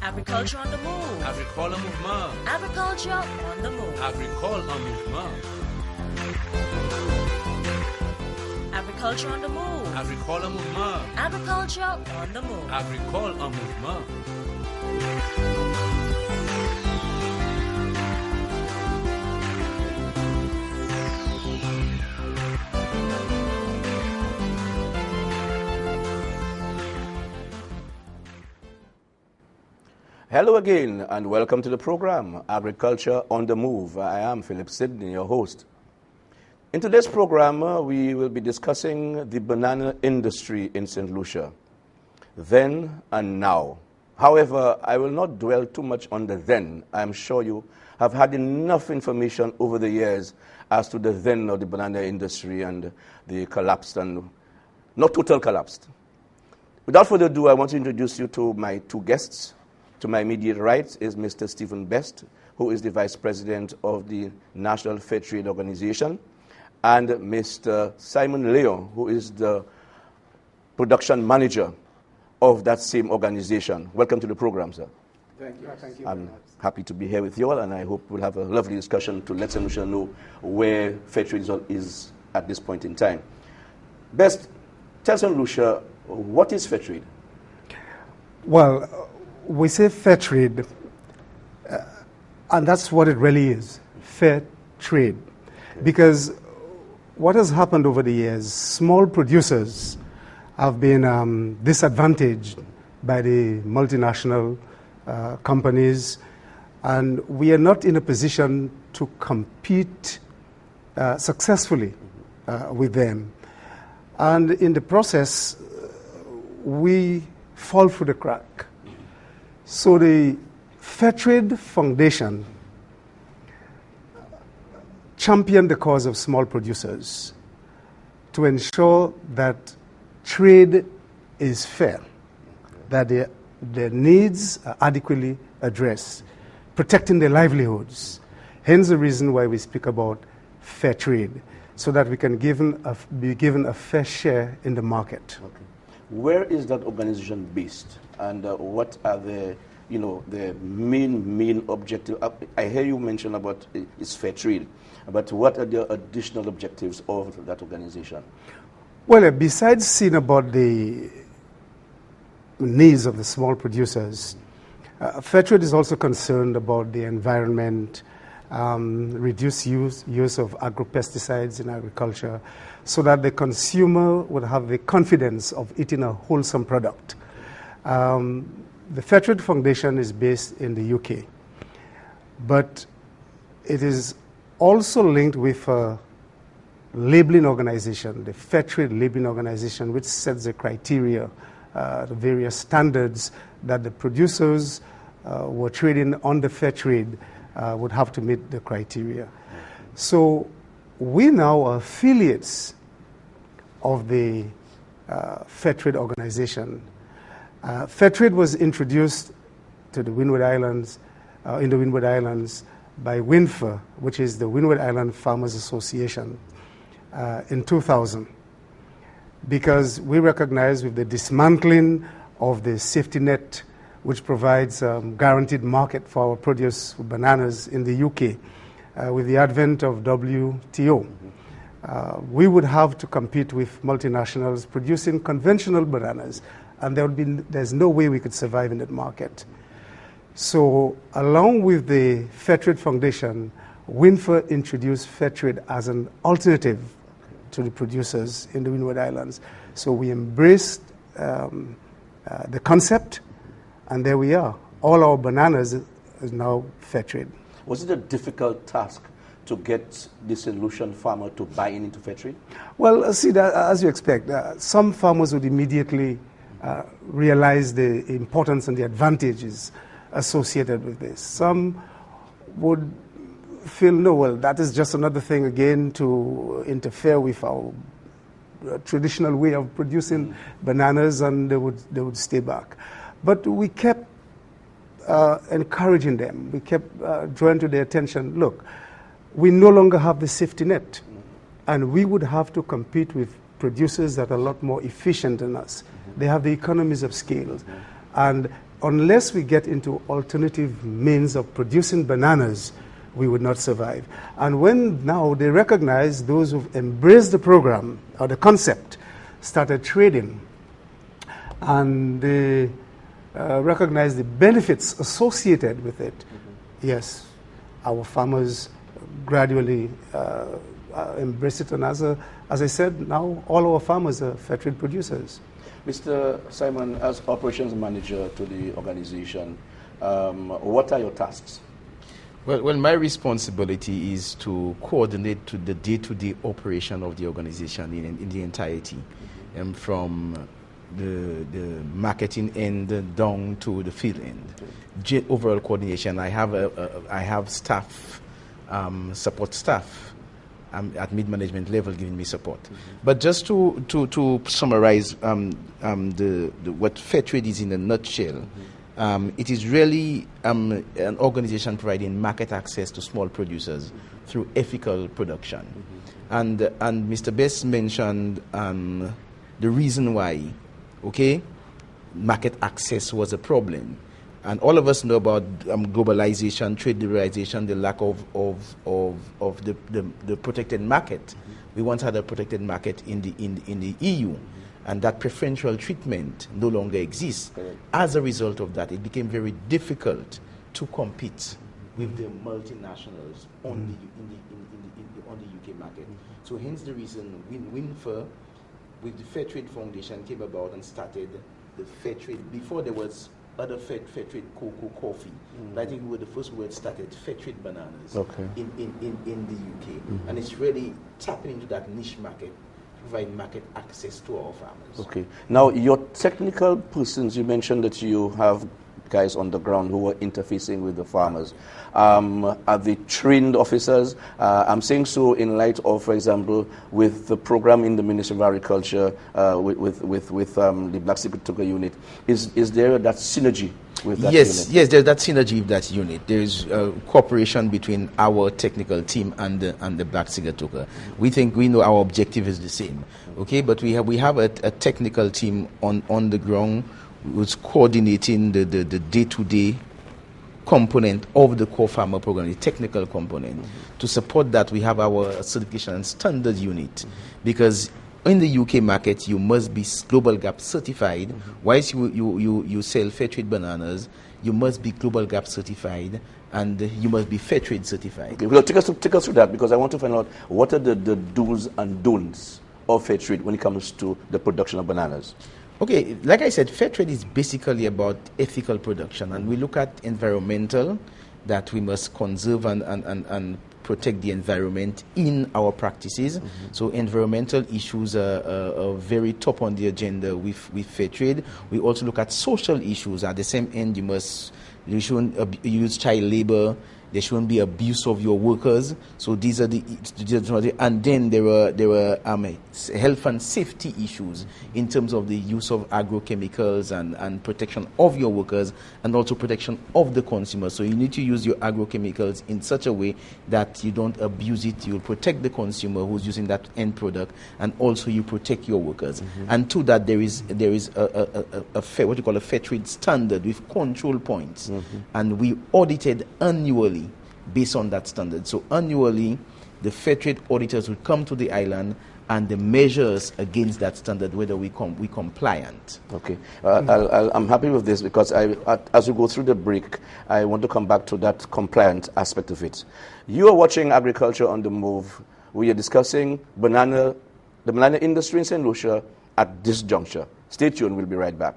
Agriculture on the move. Agricole mouvement. Agriculture on the move. Agricole en mouvement. Agriculture on the move. Agricole en mouvement. Agriculture on the move. Agricole en mouvement. Hello again and welcome to the program, Agriculture on the Move. I am Phillip Sydney, your host. In today's program, we will be discussing the banana industry in St. Lucia, then and now. However, I will not dwell too much on the then. I am sure you have had enough information over the years as to the then of the banana industry and the collapse and not total collapse. Without further ado, I want to introduce you to my two guests. To my immediate right is Mr. Stephen Best, who is the Vice President of the National Fairtrade Organization, and Mr. Simon Leon, who is the Production Manager of that same organization. Welcome to the program, sir. Thank you. Thank you. I'm happy to be here with you all, and I hope we'll have a lovely discussion to let St. Lucia know where Fairtrade is at this point in time. Best, tell St. Lucia, what is Fairtrade? Well, we say fair trade, and that's what it really is, fair trade. Okay. Because what has happened over the years, small producers have been disadvantaged by the multinational companies, and we are not in a position to compete successfully with them. And in the process, we fall through the crack. So the Fairtrade Foundation championed the cause of small producers to ensure that trade is fair, that their needs are adequately addressed, protecting their livelihoods. Hence the reason why we speak about fair trade, so that we can be given a fair share in the market. Okay. Where is that organization based, and what are the main objective? I hear you mention about it's fair trade, but what are the additional objectives of that organization? Well, besides seeing about the needs of the small producers, Fairtrade is also concerned about the environment, reduced use of agro-pesticides in agriculture, so that the consumer would have the confidence of eating a wholesome product. The Fairtrade Foundation is based in the UK, but it is also linked with a labeling organization, the Fairtrade Labeling Organization, which sets the criteria, the various standards that the producers who are trading on the fair trade would have to meet the criteria. So we now are affiliates of the Fairtrade organization. Fairtrade was introduced to the Windward Islands, in the Windward Islands by WINFA, which is the Windward Island Farmers Association, in 2000, because we recognize with the dismantling of the safety net, which provides guaranteed market for our produce bananas in the UK, with the advent of WTO. We would have to compete with multinationals producing conventional bananas, and there's no way we could survive in that market. So along with the Fairtrade Foundation, WINFA introduced Fairtrade as an alternative to the producers in the Windward Islands. So we embraced the concept, and there we are. All our bananas is now Fairtrade. Was it a difficult task to get the St. Lucian farmer to buy into Fairtrade? Well, see, that, as you expect, some farmers would immediately realize the importance and the advantages associated with this. Some would feel, no, well, that is just another thing again to interfere with our traditional way of producing bananas, and they would stay back. But we kept encouraging them. We kept drawing to their attention, look, we no longer have the safety net, and we would have to compete with producers that are a lot more efficient than us. They have the economies of scale. And unless we get into alternative means of producing bananas, we would not survive. And when now they recognize, those who've embraced the program or the concept, started trading, and they recognize the benefits associated with it, yes, our farmers gradually embrace it. And as I said, now all our farmers are Fairtrade producers. Mr. Simon, as operations manager to the organization, what are your tasks? Well, my responsibility is to coordinate to the day-to-day operation of the organization in the entirety, from the marketing end down to the field end. Overall coordination. I have staff, support staff at mid-management level giving me support. But just to summarize what Fairtrade is in a nutshell, it is really an organization providing market access to small producers through ethical production. And Mr. Best mentioned the reason why, market access was a problem. And all of us know about globalization, trade liberalization, the lack of the protected market. We once had a protected market in the EU, and that preferential treatment no longer exists. As a result of that, it became very difficult to compete with the multinationals on the UK market. So hence the reason Winfer, with the Fairtrade Foundation, came about and started the Fairtrade. Before there was other Fairtrade cocoa, coffee. But I think we were the first who had started Fairtrade bananas in the UK. And it's really tapping into that niche market, provide market access to our farmers. Okay. Now, your technical persons, you mentioned that you have guys on the ground who are interfacing with the farmers. Are they trained officers? I'm saying so in light of, for example, with the program in the Ministry of Agriculture with the Black Secret Toga unit. Is there that synergy with that unit? Yes, there's that synergy with that unit. There is cooperation between our technical team and the Black Secret Toga. We know our objective is the same. Okay, but we have a technical team on the ground who's coordinating the day-to-day component of the core farmer program, the technical component. To support that, we have our certification and standard unit, because in the UK market, you must be Global Gap certified. Whilst you sell Fairtrade bananas, you must be Global Gap certified, and you must be Fairtrade certified. Okay, well, take us through that, because I want to find out what are the do's and don'ts of Fairtrade when it comes to the production of bananas. Okay, like I said, Fairtrade is basically about ethical production, and we look at environmental, that we must conserve and protect the environment in our practices. So environmental issues are very top on the agenda with Fairtrade. We also look at social issues. At the same end, you shouldn't use child labor. There shouldn't be abuse of your workers. So these are and then there were health and safety issues in terms of the use of agrochemicals and protection of your workers, and also protection of the consumer. So you need to use your agrochemicals in such a way that you don't abuse it. You'll protect the consumer who's using that end product, and also you protect your workers. And to that, there is what you call a Fairtrade standard with control points, and we audited annually based on that standard. So annually, the Fairtrade auditors will come to the island, and the measures against that standard, whether we compliant. Okay, I'm happy with this, because as we go through the break, I want to come back to that compliant aspect of it. You are watching Agriculture on the Move. We are discussing the banana industry in St. Lucia at this juncture. Stay tuned, we'll be right back.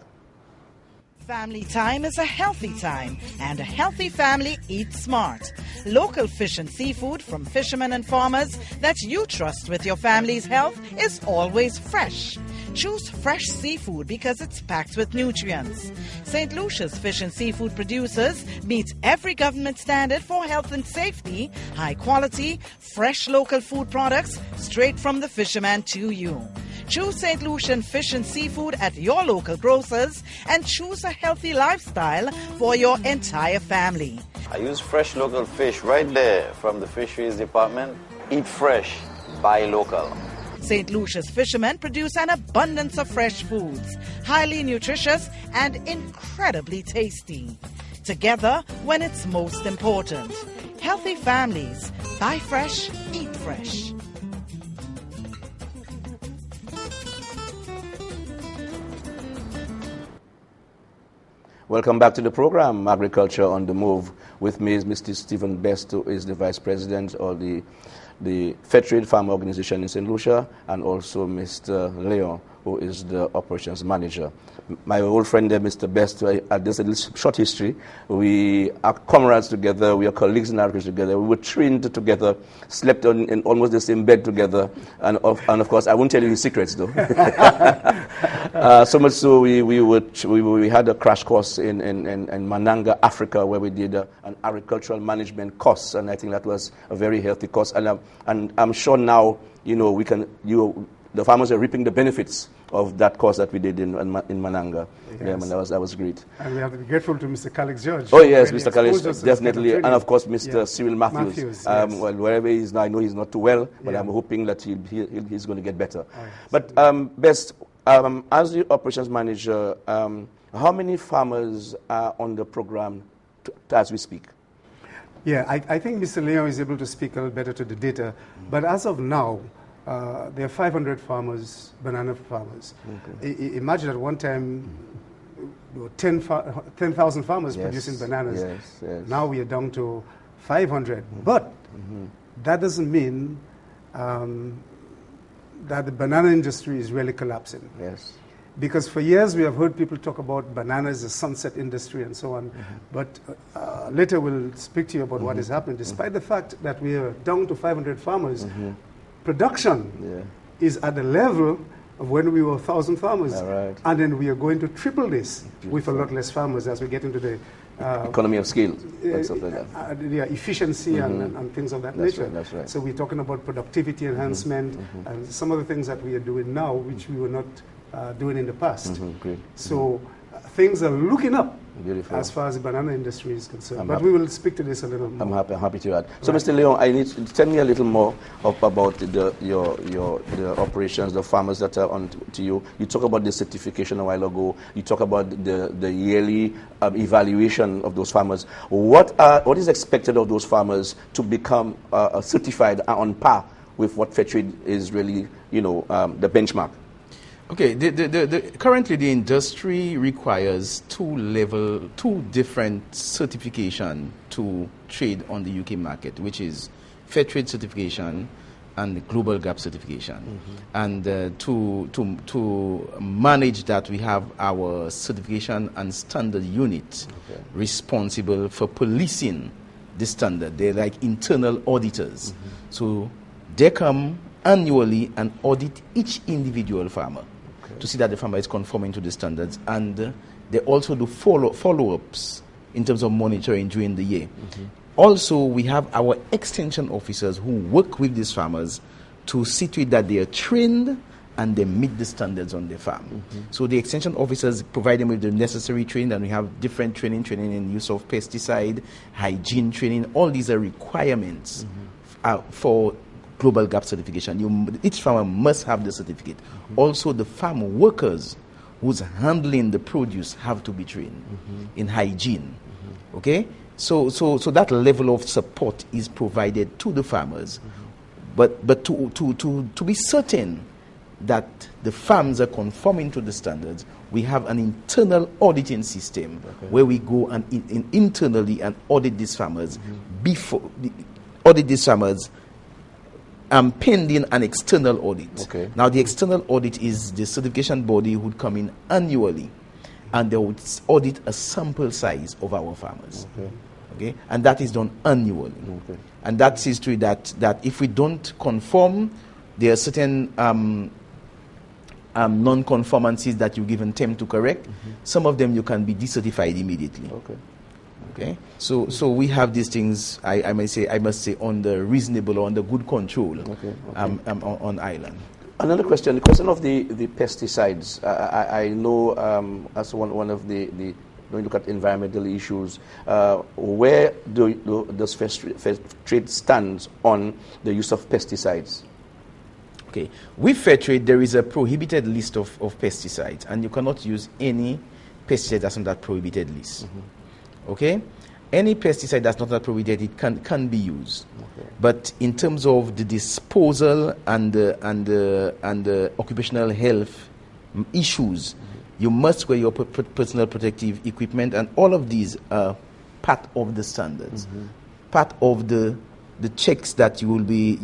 Family time is a healthy time, and a healthy family eats smart. Local fish and seafood from fishermen and farmers that you trust with your family's health is always fresh. Choose fresh seafood because it's packed with nutrients. St. Lucia's fish and seafood producers meet every government standard for health and safety, high quality, fresh local food products straight from the fisherman to you. Choose St. Lucian fish and seafood at your local grocers, and choose a healthy lifestyle for your entire family. I use fresh local fish right there from the fisheries department. Eat fresh, buy local. St. Lucia's fishermen produce an abundance of fresh foods, highly nutritious and incredibly tasty. Together when it's most important. Healthy families. Buy fresh, eat fresh. Welcome back to the program, Agriculture on the Move. With me is Mr. Stephen Best, who is the Vice President of the Fairtrade Farmer Organization in St. Lucia, and also Mr. Leon, who is the Operations Manager. My old friend there, Mr. Best, just a little short history. We are comrades together, we are colleagues in agriculture together, we were trained together, slept in almost the same bed together, and of course, I won't tell you the secrets though. So much so, we had a crash course in Mananga, Africa, where we did an agricultural management course, and I think that was a very healthy course. And I'm sure now, the farmers are reaping the benefits of that course that we did in Mananga. Yes. Yeah, and that was great. And we have to be grateful to Mr. Calix George. Oh yes, Mr. Calix, definitely, and of course Mr. Cyril Matthews. Yes. Well, wherever he is now, I know he's not too well, but I'm hoping that he's going to get better. But Best, as the operations manager, how many farmers are on the program as we speak? Yeah, I think Mr. Leon is able to speak a little better to the data, but as of now, there are 500 farmers, banana farmers. Okay. Imagine at one time, 10,000 farmers producing bananas. Yes. Now we are down to 500. But that doesn't mean that the banana industry is really collapsing. Yes. Because for years we have heard people talk about bananas as a sunset industry and so on. But later we'll speak to you about what is happening. Despite the fact that we are down to 500 farmers, production is at the level of when we were 1,000 farmers. Right. And then we are going to triple this with a lot less farmers as we get into the economy of scale and stuff like that. Efficiency and things of that nature. That's right. So we're talking about productivity enhancement and some of the things that we are doing now, which we were not doing in the past. Great. So things are looking up. Beautiful. As far as the banana industry is concerned. But we will speak to this a little more. I'm happy to add. So, Mr. Leon, I need to tell me a little more about the operations, the farmers that are on to you. You talked about the certification a while ago. You talked about the yearly evaluation of those farmers. What is expected of those farmers to become certified and on par with what Fairtrade is really, the benchmark? Okay, currently the industry requires two different certification to trade on the UK market, which is Fairtrade certification and the Global Gap certification. And to manage that, we have our certification and standard unit responsible for policing the standard. They're like internal auditors. So they come annually and audit each individual farmer to see that the farmer is conforming to the standards, and they also do follow-ups in terms of monitoring during the year. Also, we have our extension officers who work with these farmers to see to it that they are trained and they meet the standards on their farm. So the extension officers provide them with the necessary training, and we have different training in use of pesticide, hygiene training. All these are requirements for Global Gap certification. Each farmer must have the certificate. Also, the farm workers who's handling the produce have to be trained in hygiene. Okay? So that level of support is provided to the farmers. But to be certain that the farms are conforming to the standards, we have an internal auditing system where we go and internally and audit these farmers pending an external audit. Now, the external audit is the certification body who would come in annually, and they would audit a sample size of our farmers. Okay, and that is done annually. And that sees to it that if we don't conform, there are certain non-conformances that you give them to correct. Some of them you can be decertified immediately. Okay, so we have these things. I must say on the reasonable or on the good control on island. Another question: the question of the pesticides. I know as one of the when you look at environmental issues, where does Fairtrade stands on the use of pesticides? Okay. With Fairtrade, there is a prohibited list of pesticides, and you cannot use any pesticide that's on that prohibited list. Okay? Any pesticide that's not that prohibited, it can be used. Okay. But in terms of the disposal and the occupational health issues, you must wear your personal protective equipment, and all of these are part of the standards, part of the checks that you'll be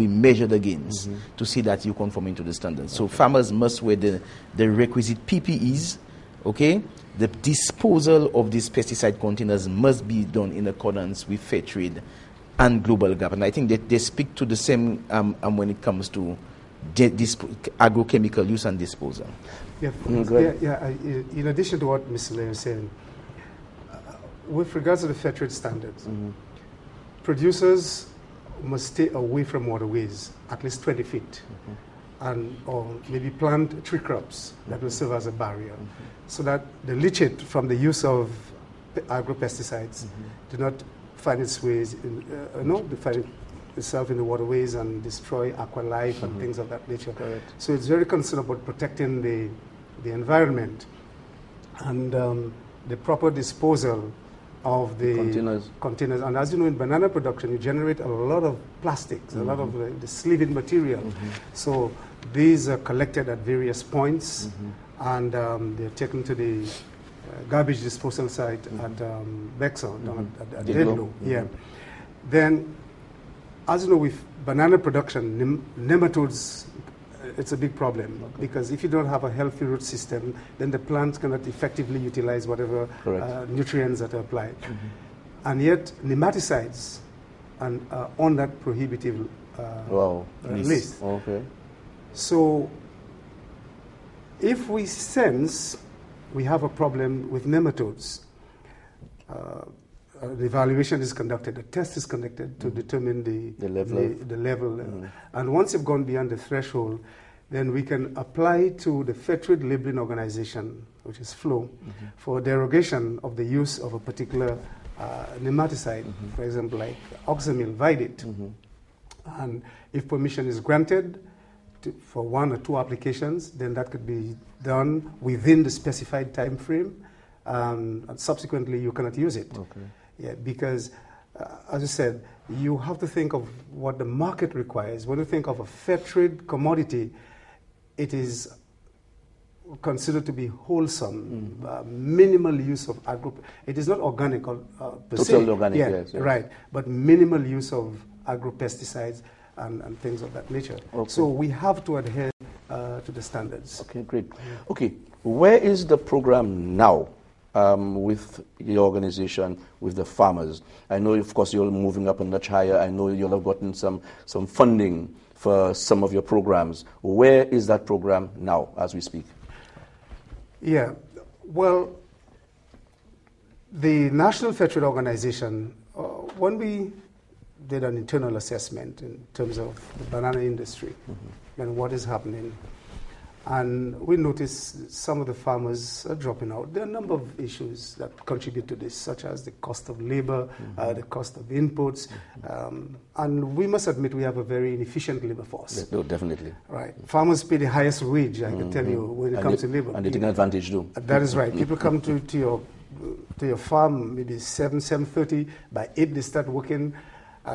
measured against to see that you conform to the standards. So farmers must wear the requisite PPEs. Okay, the disposal of these pesticide containers must be done in accordance with Fairtrade and Global GAP, and I think that they speak to the same when it comes to agrochemical use and disposal. Yeah, in addition to what Mr. Lay is saying, with regards to the Fairtrade standards, producers must stay away from waterways at least 20 feet, or maybe plant tree crops that will serve as a barrier, so that the leachate from the use of agro-pesticides do not find its ways, find itself in the waterways and destroy aqua life and things of that nature. Correct. So it's very concerned about protecting the environment and the proper disposal of the containers. And as you know, in banana production, you generate a lot of plastics, a lot of the sleeving material. So these are collected at various points, and they're taken to the garbage disposal site at Bexar, at Dedlow. Then, as you know, with banana production, nematodes, it's a big problem, because if you don't have a healthy root system, then the plants cannot effectively utilize whatever nutrients that are applied. And yet, nematicides are on that prohibitive list. Okay. So, if we sense we have a problem with nematodes, the evaluation is conducted, a test is conducted to determine the level. And once you've gone beyond the threshold, then we can apply to the Fairtrade Labeling Organization, which is FLO, for derogation of the use of a particular nematicide, for example, like oxamil, Vidit. And if permission is granted for 1 or 2 applications, then that could be done within the specified time frame, and subsequently you cannot use it. Okay. Yeah, because, as I said, you have to think of what the market requires. When you think of a fair trade commodity, it is considered to be wholesome, minimal use of it is not organic per se. Totally organic, yes. Right, but minimal use of agro-pesticides and things of that nature. Okay. So we have to adhere to the standards. Okay, great. Okay, where is the program now? With your organization, with the farmers? I know, of course, you're moving up a notch higher. I know you'll have gotten some funding for some of your programs. Where is that program now, as we speak? Yeah, well, the National Fairtrade Organization, when we did an internal assessment in terms of the banana industry and what is happening, and we noticed some of the farmers are dropping out. There are a number of issues that contribute to this, such as the cost of labor, the cost of inputs, and we must admit we have a very inefficient labor force. No, definitely. Right. Farmers pay the highest wage, I can tell you, when it comes to labor. And they take advantage too. That is right. People come to your farm maybe 7:30. By 8 they start working.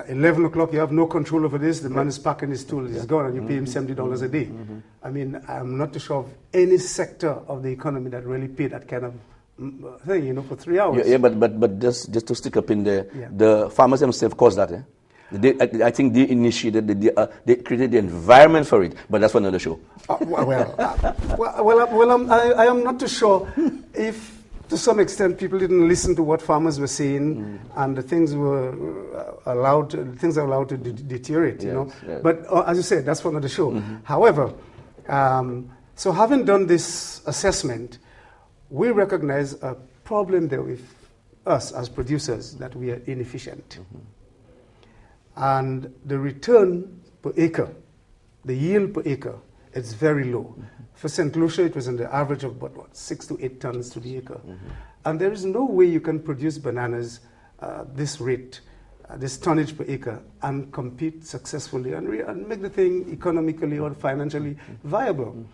11 o'clock, you have no control over this. The man is packing his tool, he's gone, and you pay him $70 a day. I mean, I'm not too sure of any sector of the economy that really pay that kind of thing, for 3 hours. Yeah, but just to stick up in there, the farmers themselves caused that. I think they initiated, they created the environment for it, but that's for another show. I am not too sure if, to some extent, people didn't listen to what farmers were saying, and the things were allowed to deteriorate. Yes. But as you said, that's for another show. However, so having done this assessment, we recognize a problem there with us as producers, that we are inefficient, and the return per acre, the yield per acre, it's very low. For St. Lucia, it was in the average of about 6 to 8 tons to the acre. And there is no way you can produce bananas this rate this tonnage per acre and compete successfully and make the thing economically or financially viable.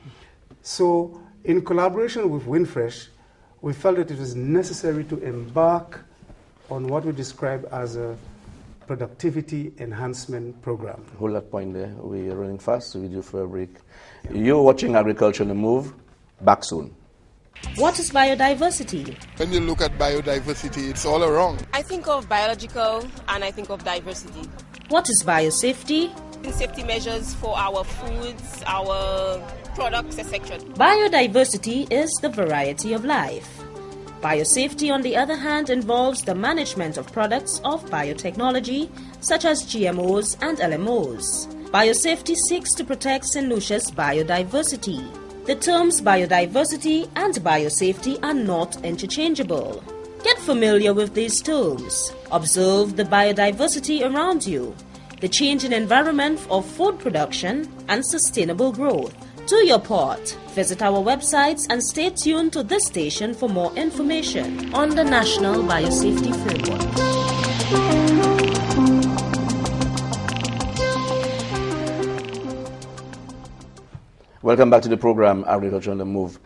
So in collaboration with Windfresh, we felt that it was necessary to embark on what we describe as a productivity enhancement program. Hold that point there. We are running fast, so we do for a break. You're watching Agriculture on the Move. Back soon. What is biodiversity? When you look at biodiversity, it's all around. I think of biological and I think of diversity. What is biosafety? Safety measures for our foods, our products, etc. Biodiversity is the variety of life. Biosafety, on the other hand, involves the management of products of biotechnology, such as GMOs and LMOs. Biosafety seeks to protect St. Lucia's biodiversity. The terms biodiversity and biosafety are not interchangeable. Get familiar with these terms. Observe the biodiversity around you, the changing environment of food production and sustainable growth. Do your part. Visit our websites and stay tuned to this station for more information on the National Biosafety Framework. Welcome back to the program, Agriculture on the Move.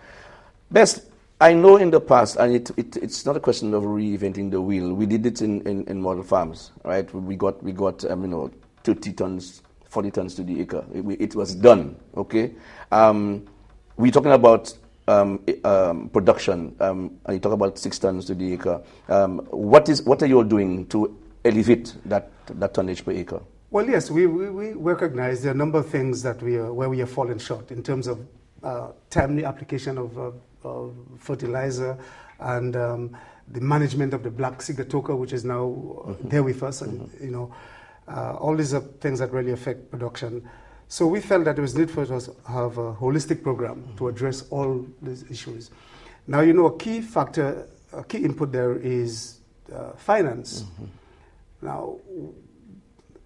Best, I know in the past, and it's not a question of reinventing the wheel. We did it in model farms, right? We got 30 tons, 40 tons to the acre. It was done, okay? We're talking about production, and you talk about 6 tons to the acre. What are you all doing to elevate that tonnage per acre? Well, yes, we recognize there are a number of things where we have fallen short in terms of timely application of fertilizer and the management of the black sigatoka, which is now there with us, and all these are things that really affect production. So we felt that it was need for us to have a holistic program to address all these issues. Now, a key factor, a key input there is finance. Now,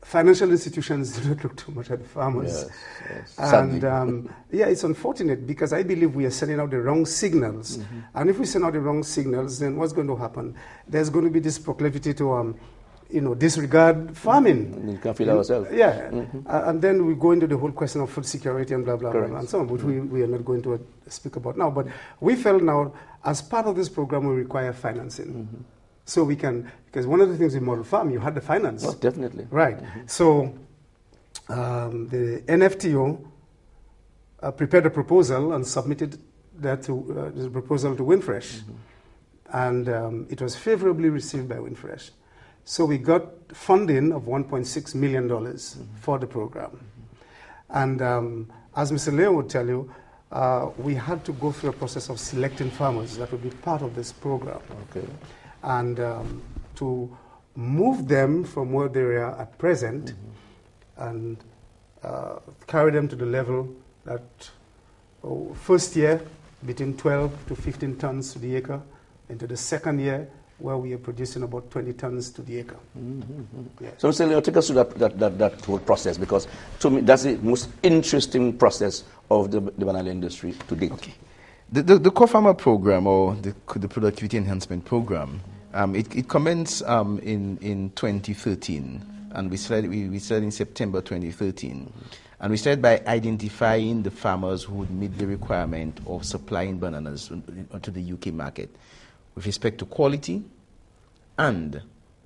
financial institutions do not look too much at farmers. Yes, and it's unfortunate because I believe we are sending out the wrong signals. And if we send out the wrong signals, then what's going to happen? There's going to be this proclivity to disregard farming. We can feed ourselves. Yeah. And then we go into the whole question of food security and blah, blah, blah, and so on, which we are not going to speak about now. But we felt now, as part of this program, we require financing. So we can, because one of the things in model farm, you had the finance. Oh, definitely. Right. So the NFTO prepared a proposal and submitted the proposal to Windfresh. And it was favorably received by Windfresh. So we got funding of $1.6 million for the program. And as Mr. Leo would tell you, we had to go through a process of selecting farmers that would be part of this program. Okay. And to move them from where they are at present and carry them to the level that first year between 12 to 15 tons to the acre, into the second year where we are producing about 20 tons to the acre. Yes. So, Mr. Leo, take us through that whole process, because to me that's the most interesting process of the banana industry to date. Okay. The co-farmer program, or the productivity enhancement program, it commenced in 2013, and we started in September 2013, and we started by identifying the farmers who would meet the requirement of supplying bananas to the UK market with respect to quality and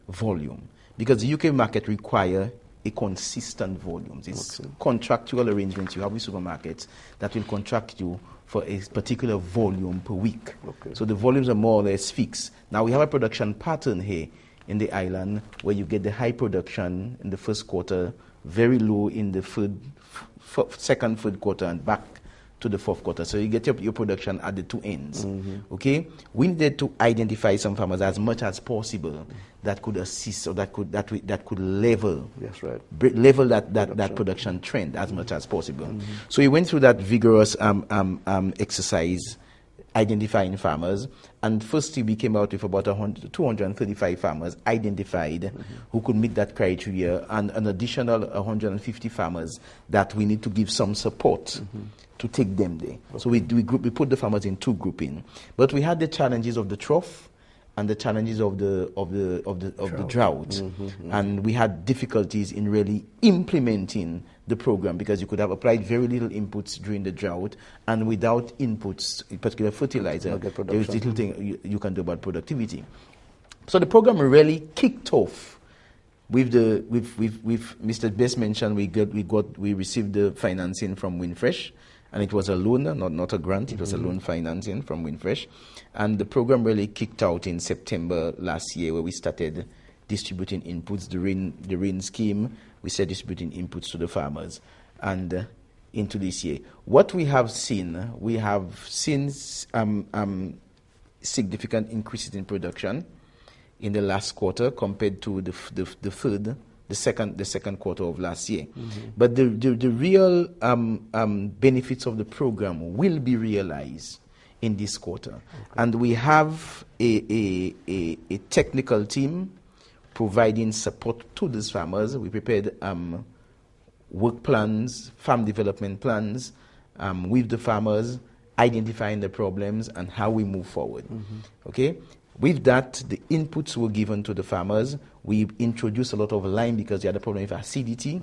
volume, because the UK market requires a consistent volume. It's contractual arrangements you have with supermarkets that will contract you for a particular volume per week. Okay. So the volumes are more or less fixed. Now we have a production pattern here in the island where you get the high production in the first quarter, very low in the second, third quarter, and back to the fourth quarter. So you get your production at the two ends. Okay? We needed to identify some farmers as much as possible that could assist, or that could level, level that production trend as much as possible. So we went through that vigorous exercise, identifying farmers, and firstly we came out with about 235 farmers identified who could meet that criteria, and an additional 150 farmers that we need to give some support to take them there. So we put the farmers in two grouping, but we had the challenges of the trough and the challenges of the drought, and we had difficulties in really implementing the program because you could have applied very little inputs during the drought, and without inputs, in particular fertilizer, there is little thing you can do about productivity. So the program really kicked off with Mr. Best mentioned we received the financing from Winfresh, and it was a loan, not a grant. It was a loan financing from Winfresh, and the program really kicked out in September last year, where we started distributing inputs. The rain scheme, we started distributing inputs to the farmers, and into this year, what we have seen significant increases in production in the last quarter compared to the second quarter of last year. But the real benefits of the program will be realized in this quarter. And we have a technical team providing support to these farmers. We prepared work plans, farm development plans with the farmers, identifying the problems and how we move forward. Okay? With that, the inputs were given to the farmers. We introduced a lot of lime because they had a problem with acidity.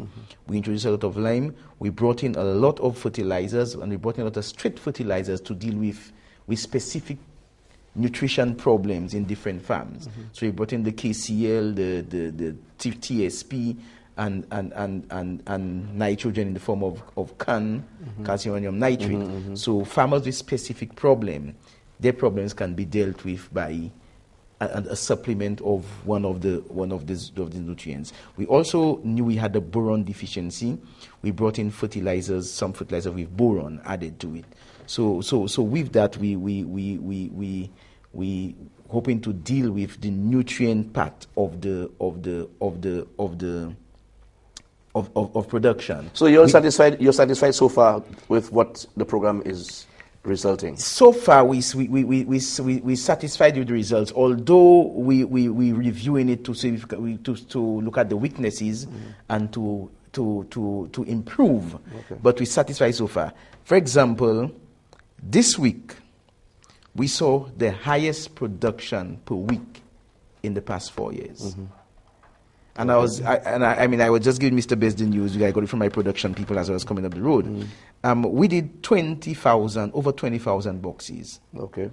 We introduced a lot of lime. We brought in a lot of fertilizers, and we brought in a lot of straight fertilizers to deal with specific nutrition problems in different farms. So we brought in the KCl, the TSP, and nitrogen in the form of calcium ammonium nitrate. So farmers with specific problem, their problems can be dealt with by a supplement of one of the nutrients. We also knew we had a boron deficiency. We brought in fertilizers, some fertilizer with boron added to it. So with that, we hoping to deal with the nutrient part of production. So you're satisfied. You're satisfied so far with what the program is resulting? So far, we satisfied with the results. Although we reviewing it to see to look at the weaknesses and to improve, but we satisfied so far. For example, this week we saw the highest production per week in the past 4 years. And I was just giving Mr. Best the news. I got it from my production people as I was coming up the road. We did over 20,000 boxes. Okay.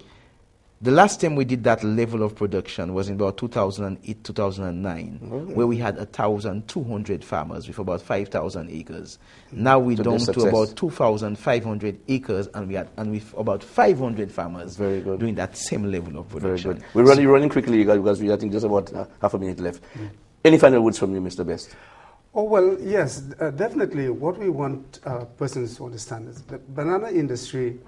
The last time we did that level of production was in about 2008, 2009, where we had 1,200 farmers with about 5,000 acres. Now we're down to about 2,500 acres, and with about 500 farmers doing that same level of production. Very good. We're running quickly because we I think just about half a minute left. Any final words from you, Mr. Best? Oh, well, yes, definitely. What we want persons to understand is that banana industry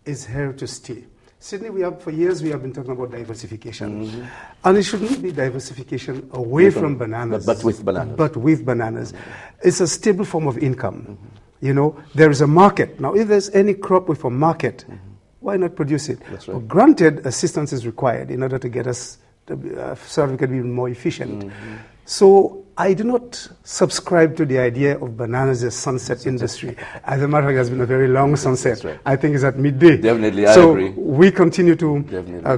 is here to stay. Sydney, for years we have been talking about diversification. And it shouldn't be diversification away from bananas. But with bananas. But with bananas. It's a stable form of income. You know, there is a market. Now, if there's any crop with a market, why not produce it? That's right. But granted, assistance is required in order to get us so we can be more efficient. So I do not subscribe to the idea of bananas as sunset industry. As a matter of fact, it has been a very long sunset. Right. I think it's at midday. Definitely, I agree. So we continue to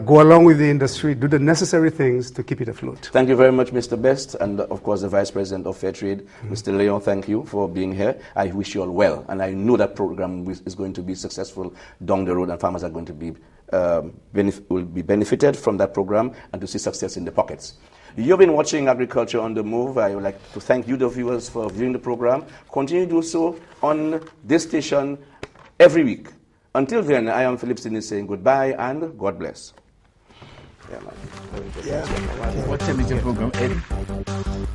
go along with the industry, do the necessary things to keep it afloat. Thank you very much, Mr. Best, and of course the Vice President of Fairtrade, Mr. Leon. Thank you for being here. I wish you all well, and I know that program is going to be successful down the road, and farmers are going to be will be benefited from that program and to see success in the pockets. You've been watching Agriculture on the Move. I would like to thank you, the viewers, for viewing the program. Continue to do so on this station every week. Until then, I am Phillip Sydney saying goodbye and God bless. What time is your program, Ed?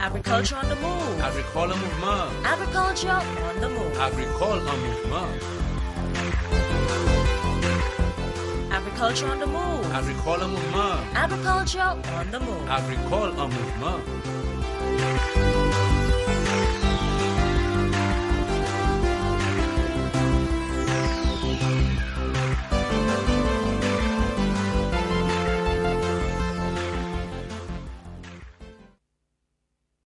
Agriculture on the Move. Agricole Mouvement. Agriculture on the Move. Agricole en mouvement. Agriculture on the Move. Agricole Mouvement. Agriculture on the Move. Agricole en mouvement.